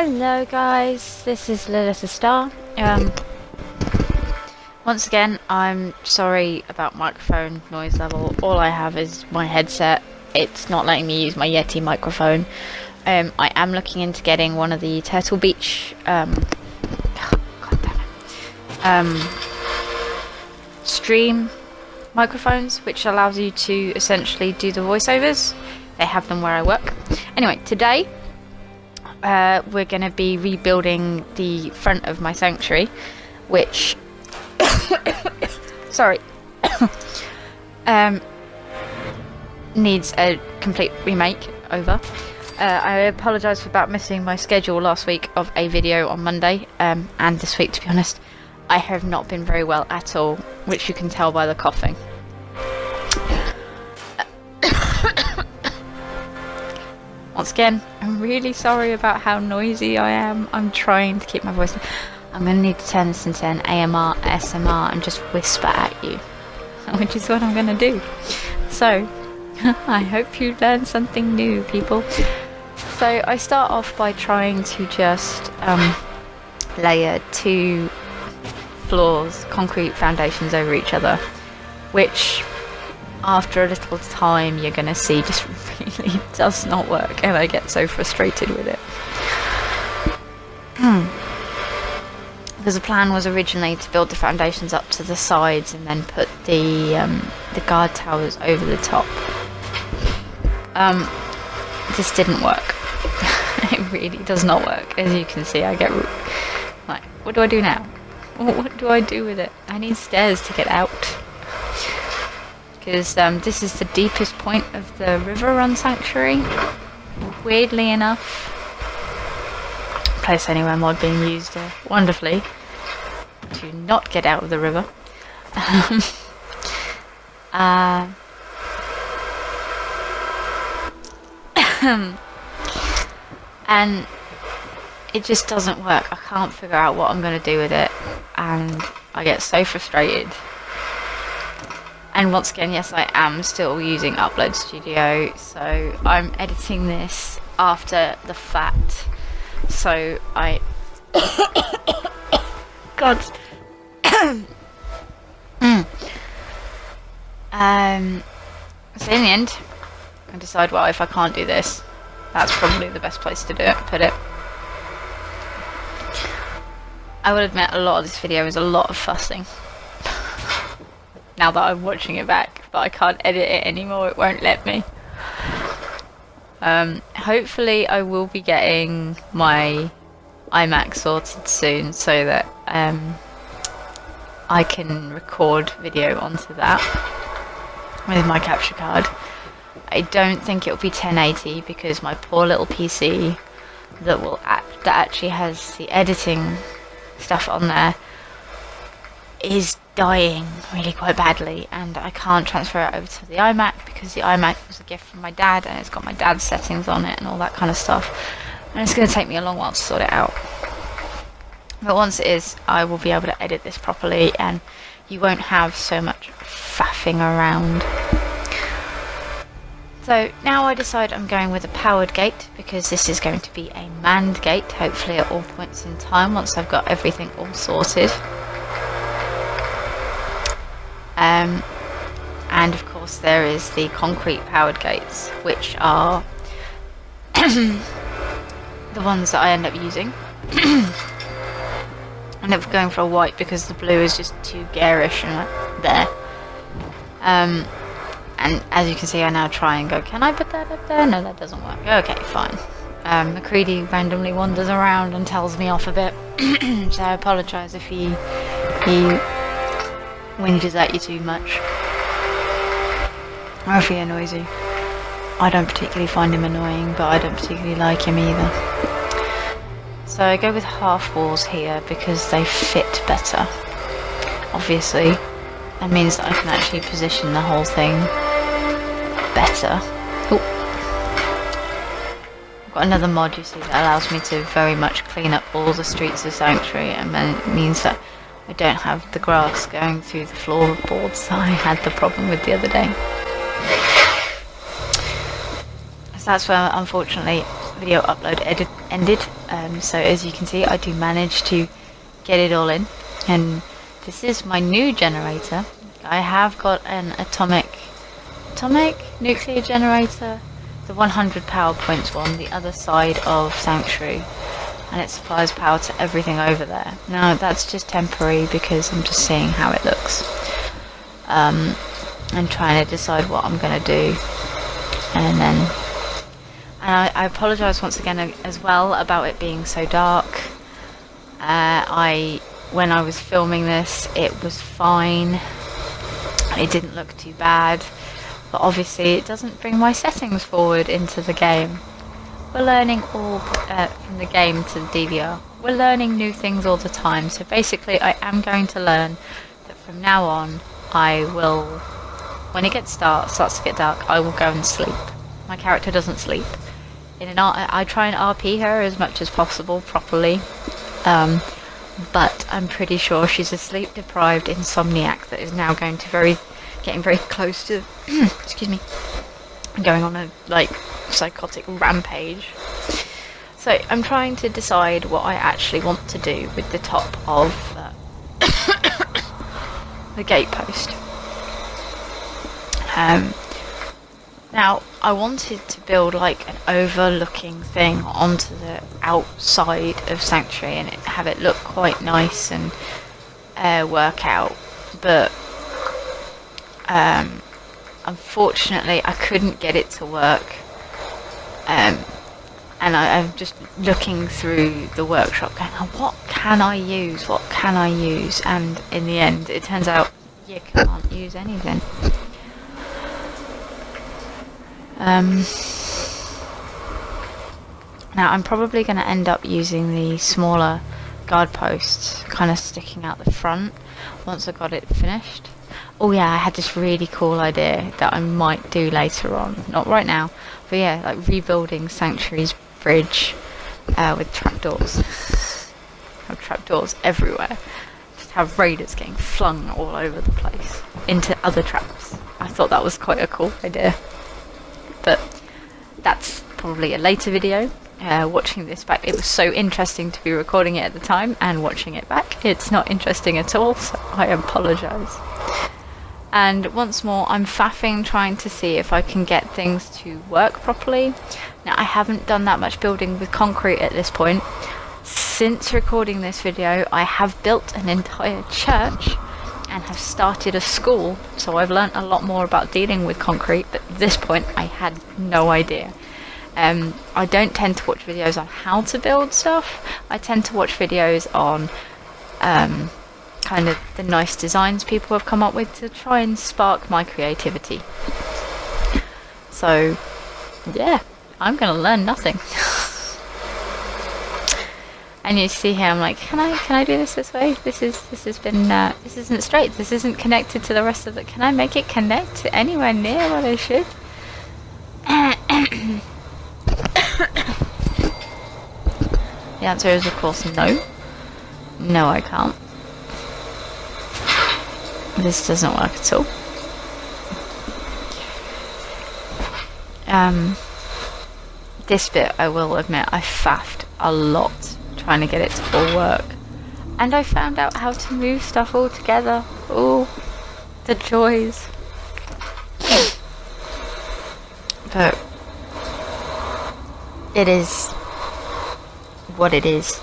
Hello guys, this is Lilith the Star. Once again, I'm sorry about microphone noise level. All I have is my headset. It's not letting me use my Yeti microphone. I am looking into getting one of the Turtle Beach stream microphones, which allows you to essentially do the voiceovers. They have them where I work. Anyway, today we're going to be rebuilding the front of my sanctuary, which sorry needs a complete remake over. I apologise about missing my schedule last week of a video on Monday, and this week, to be honest, I have not been very well at all, which you can tell by the coughing. Once again, I'm really sorry about how noisy I am. I'm trying to keep my voice. I'm going to need to turn this into an AMR, SMR and just whisper at you, which is what I'm going to do. So, I hope you learn something new, people. So, I start off by trying to just layer two floors, concrete foundations over each other, which after a little time you're going to see just really does not work, and I get so frustrated with it. Because the plan was originally to build the foundations up to the sides and then put the guard towers over the top. This didn't work. It really does not work. As you can see, I get like, what do I do now? What do I do with it? I need stairs to get out. Because this is the deepest point of the River Run Sanctuary. Weirdly enough. Place Anywhere mod being used wonderfully to not get out of the river. And it just doesn't work. I can't figure out what I'm going to do with it, and I get so frustrated. And once again, yes, I am still using Upload Studio, so I'm editing this after the fact. So I God. So in the end, I decide, well, if I can't do this, that's probably the best place to put it. I will admit, a lot of this video is a lot of fussing. Now that I'm watching it back, but I can't edit it anymore, it won't let me. Hopefully I will be getting my iMac sorted soon so that I can record video onto that with my capture card. I don't think it'll be 1080 because my poor little PC that actually has the editing stuff on there is dying really quite badly, and I can't transfer it over to the iMac because the iMac was a gift from my dad and it's got my dad's settings on it and all that kind of stuff, and it's going to take me a long while to sort it out. But once it is, I will be able to edit this properly and you won't have so much faffing around. So now I decide I'm going with a powered gate because this is going to be a manned gate, hopefully at all points in time once I've got everything all sorted. And of course there is the concrete powered gates, which are the ones that I end up using. I end up going for a white because the blue is just too garish and there. And as you can see, I now try and go, can I put that up there? No, that doesn't work. Okay, fine. McCready randomly wanders around and tells me off a bit, so I apologise if he whinges at you too much, or if he annoys you. I don't particularly find him annoying, but I don't particularly like him either. So I go with half walls here because they fit better. Obviously, that means that I can actually position the whole thing better. Oh. I've got another mod, you see, that allows me to very much clean up all the streets of Sanctuary, and then it means that I don't have the grass going through the floorboards that I had the problem with the other day. So that's where, unfortunately, video upload ended. So as you can see, I do manage to get it all in, and this is my new generator. I have got an atomic nuclear generator, the 100 power points one, the other side of Sanctuary, and it supplies power to everything over there. Now that's just temporary because I'm just seeing how it looks, and trying to decide what I'm going to do. And I apologise once again as well about it being so dark. When I was filming this, it was fine. It didn't look too bad, but obviously it doesn't bring my settings forward into the game. We're learning all from the game to the DVR. We're learning new things all the time, so basically I am going to learn that from now on I will, when it starts to get dark, I will go and sleep. My character doesn't sleep. I try and RP her as much as possible properly, but I'm pretty sure she's a sleep deprived insomniac that is now going to getting very close to excuse me, going on a psychotic rampage. So I'm trying to decide what I actually want to do with the top of the gatepost. Now I wanted to build like an overlooking thing onto the outside of Sanctuary and have it look quite nice and work out, but unfortunately I couldn't get it to work, and I'm just looking through the workshop going, oh, what can I use, and in the end it turns out you can't use anything. Now I'm probably going to end up using the smaller guard posts kind of sticking out the front once I got it finished. Oh yeah, I had this really cool idea that I might do later on, not right now, but yeah, like rebuilding Sanctuary's bridge with trapdoors. Have trapdoors everywhere. Just have raiders getting flung all over the place into other traps. I thought that was quite a cool idea. But that's probably a later video. Watching this back, it was so interesting to be recording it at the time, and watching it back, it's not interesting at all, so I apologise. And once more, I'm faffing trying to see if I can get things to work properly. Now, I haven't done that much building with concrete at this point. Since recording this video, I have built an entire church and have started a school, so I've learnt a lot more about dealing with concrete, but at this point I had no idea. I don't tend to watch videos on how to build stuff. I tend to watch videos on kind of the nice designs people have come up with to try and spark my creativity. So yeah, I'm gonna learn nothing. And you see here, I'm like, can I do this way? This isn't straight. This isn't connected to the rest of it. Can I make it connect anywhere near what I should? The answer is, of course, no. No, I can't. This doesn't work at all. This bit, I will admit, I faffed a lot trying to get it to all work, and I found out how to move stuff all together. Oh, the joys. But it is what it is.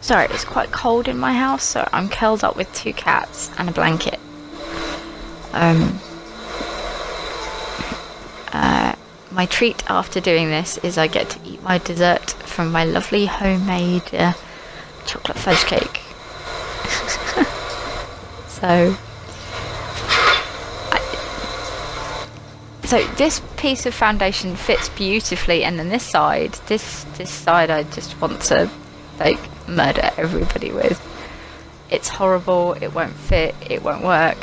Sorry, it's quite cold in my house, so I'm curled up with 2 cats and a blanket. My treat after doing this is I get to eat my dessert from my lovely homemade chocolate fudge cake. So this piece of foundation fits beautifully, and then this side I just want to like murder everybody with. It's horrible, it won't fit, it won't work.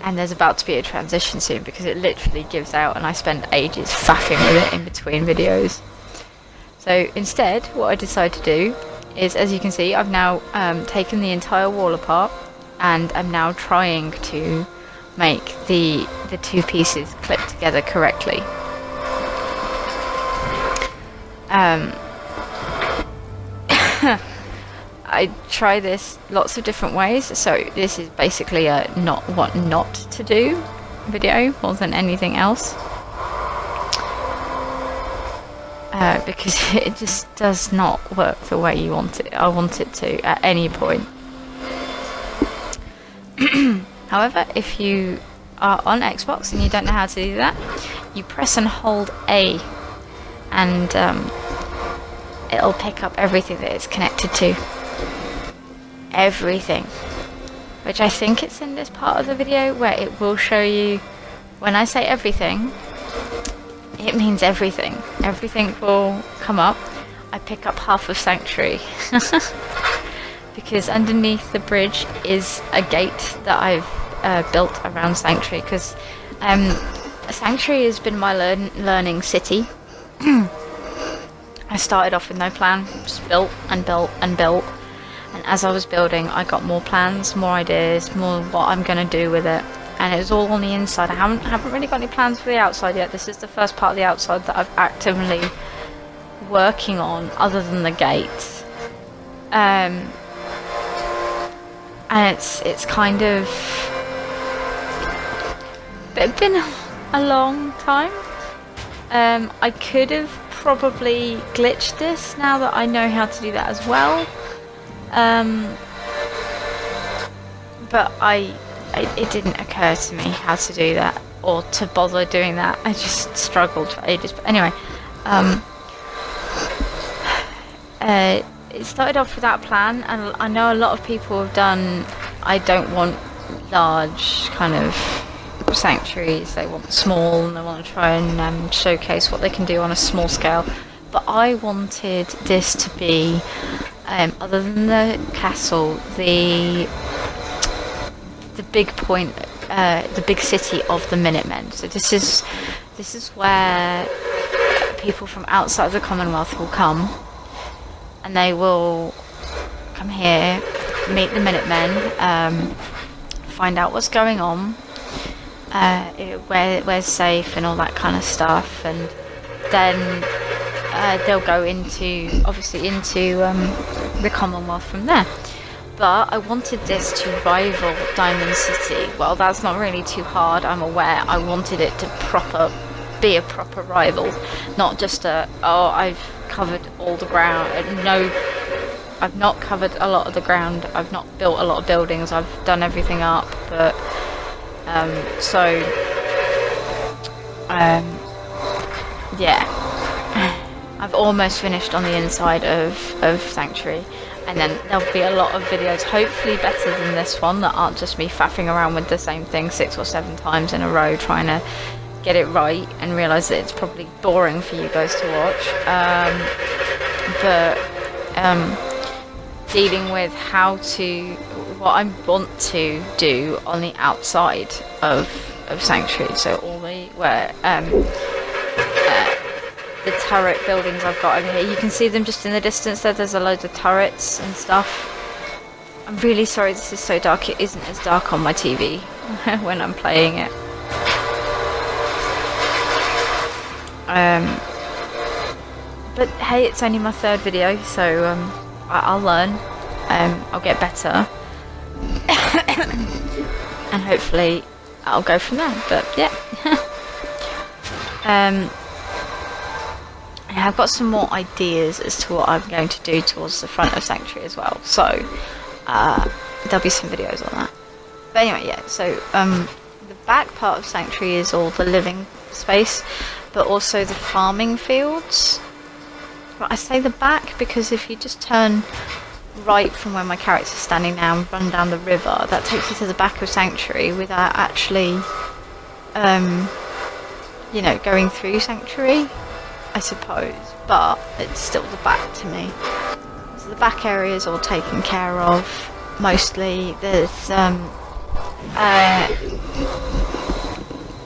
And there's about to be a transition soon because it literally gives out, and I spend ages faffing with it in between videos. So instead, what I decided to do is, as you can see, I've now taken the entire wall apart and I'm now trying to make the two pieces clip together correctly. I try this lots of different ways, so this is basically a what not to do video more than anything else, because it just does not work the way you want it. I want it to at any point. However, if you are on Xbox and you don't know how to do that, you press and hold A, and it'll pick up everything that it's connected to. Everything. Which I think it's in this part of the video where it will show you, when I say everything, it means everything. Everything will come up. I pick up half of Sanctuary. Because underneath the bridge is a gate that I've built around Sanctuary, because Sanctuary has been my learning city. I started off with no plan, just built and built and built, and as I was building I got more plans, more ideas, more what I'm going to do with it, and it was all on the inside. I haven't really got any plans for the outside yet. This is the first part of the outside that I've actively working on, other than the gates. And it's kind of been a long time. I could have probably glitched this now that I know how to do that as well. But it didn't occur to me how to do that, or to bother doing that. I just struggled for ages. But anyway, it started off with that plan, and I know a lot of people have done, I don't want large kind of sanctuaries, they want small, and they want to try and showcase what they can do on a small scale. But I wanted this to be, other than the castle, the big point, the big city of the Minutemen. So this is where people from outside of the Commonwealth will come, and they will come here, meet the Minutemen, find out what's going on, where's safe and all that kind of stuff, and then they'll go into the Commonwealth from there. But I wanted this to rival Diamond City. Well, that's not really too hard, I'm aware. I wanted it to be a proper rival, not just I've covered all the ground. No, I've not covered a lot of the ground. I've not built a lot of buildings. I've done everything up, but yeah, I've almost finished on the inside of Sanctuary, and then there'll be a lot of videos, hopefully better than this one, that aren't just me faffing around with the same thing 6 or 7 times in a row trying to get it right, and realise that it's probably boring for you guys to watch. But dealing with what I want to do on the outside of Sanctuary, so all where the turret buildings I've got over here, you can see them just in the distance there. There's a load of turrets and stuff. I'm really sorry this is so dark. It isn't as dark on my TV when I'm playing it. But hey, it's only my 3rd video, so I'll learn. I'll get better. And hopefully I'll go from there. But yeah. I've got some more ideas as to what I'm going to do towards the front of Sanctuary as well, so there'll be some videos on that. But anyway, yeah, so the back part of Sanctuary is all the living space, but also the farming fields. But I say the back because if you just turn right from where my character's standing now and run down the river, that takes you to the back of Sanctuary without actually going through Sanctuary, I suppose, but it's still the back to me. So the back area is all taken care of, mostly. There's oh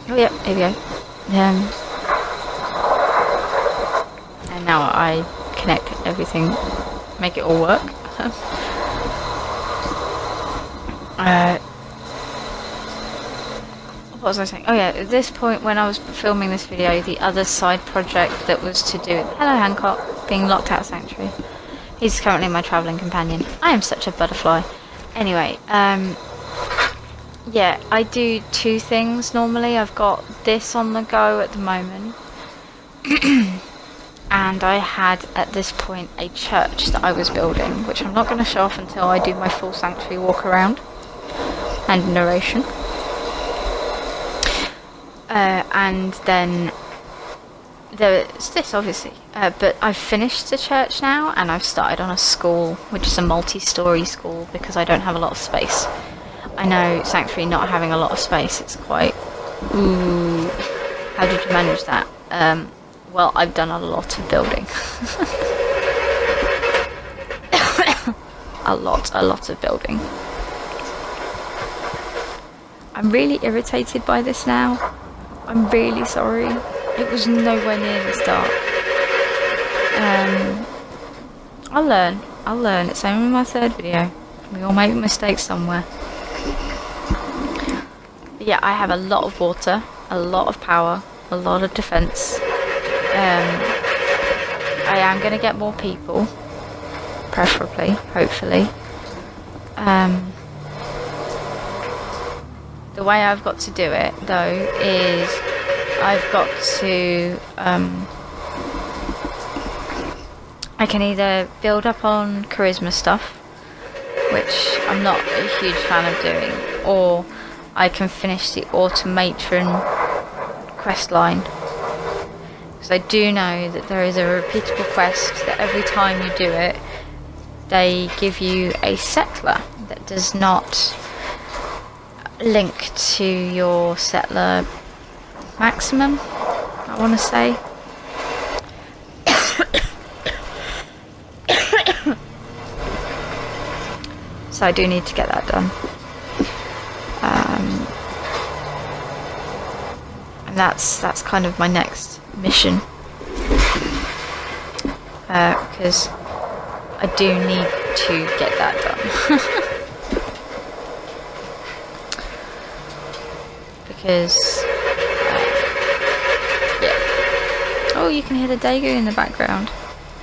yeah, here we go. And now I connect everything, make it all work. what was I saying? Oh yeah, at this point when I was filming this video, the other side project that was to do with Hello Hancock being locked out of Sanctuary. He's currently my travelling companion. I am such a butterfly. Anyway, yeah, I do two things normally. I've got this on the go at the moment. And I had at this point a church that I was building, which I'm not going to show off until I do my full Sanctuary walk around and narration. And then there's this obviously, but I've finished the church now and I've started on a school, which is a multi-story school because I don't have a lot of space. I know Sanctuary not having a lot of space, it's quite, ooh, how did you manage that? Well, I've done a lot of building. a lot of building. I'm really irritated by this now. I'm really sorry. It was nowhere near this dark. I'll learn. It's only my third video. We all make mistakes somewhere. But yeah, I have a lot of water, a lot of power, a lot of defense. I am going to get more people, preferably, hopefully. The way I've got to do it, though, is I've got to, I can either build up on charisma stuff, which I'm not a huge fan of doing, or I can finish the Automatron quest line. Because I do know that there is a repeatable quest that every time you do it, they give you a settler that does not link to your settler maximum, I want to say. So I do need to get that done. And that's kind of my next mission. Because I do need to get that done. Because yeah. Oh, you can hear the Daegu in the background.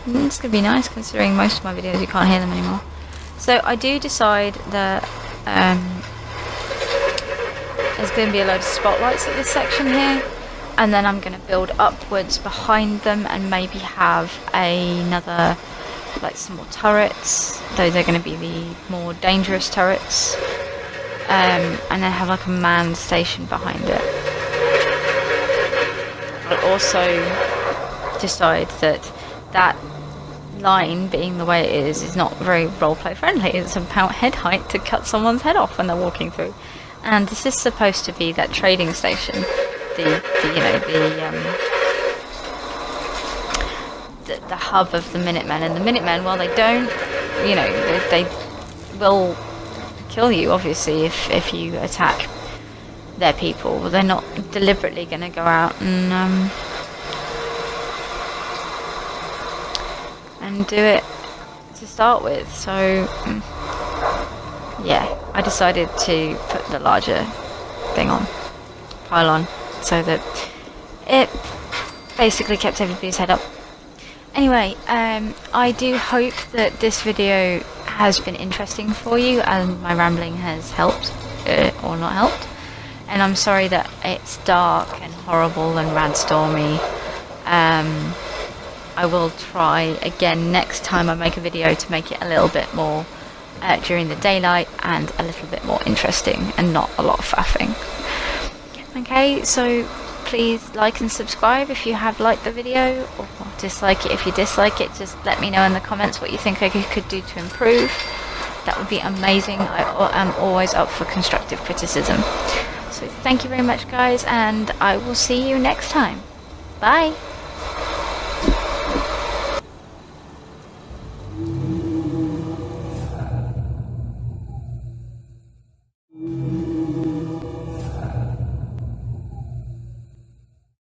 It's gonna be nice considering most of my videos you can't hear them anymore. So I do decide that there's going to be a load of spotlights at this section here, and then I'm going to build upwards behind them and maybe have another, like some more turrets, though they're going to be the more dangerous turrets, and then have like a manned station behind it. I'll also decide that that line, being the way it is not very roleplay friendly. It's about head height to cut someone's head off when they're walking through. And this is supposed to be that trading station, the hub of the Minutemen. And the Minutemen, while they don't, they will kill you, obviously, if you attack their people. They're not deliberately going to go out and do it to start with. So yeah, I decided to put the larger thing on, pylon, so that it basically kept everybody's head up. Anyway, I do hope that this video has been interesting for you and my rambling has helped, or not helped. And I'm sorry that it's dark and horrible and ranstormy. I will try again next time I make a video to make it a little bit more during the daylight and a little bit more interesting and not a lot of faffing. Okay, so please like and subscribe if you have liked the video, or dislike it if you dislike it. Just let me know in the comments what you think I could do to improve. That would be amazing. I am always up for constructive criticism. So thank you very much, guys, and I will see you next time. Bye!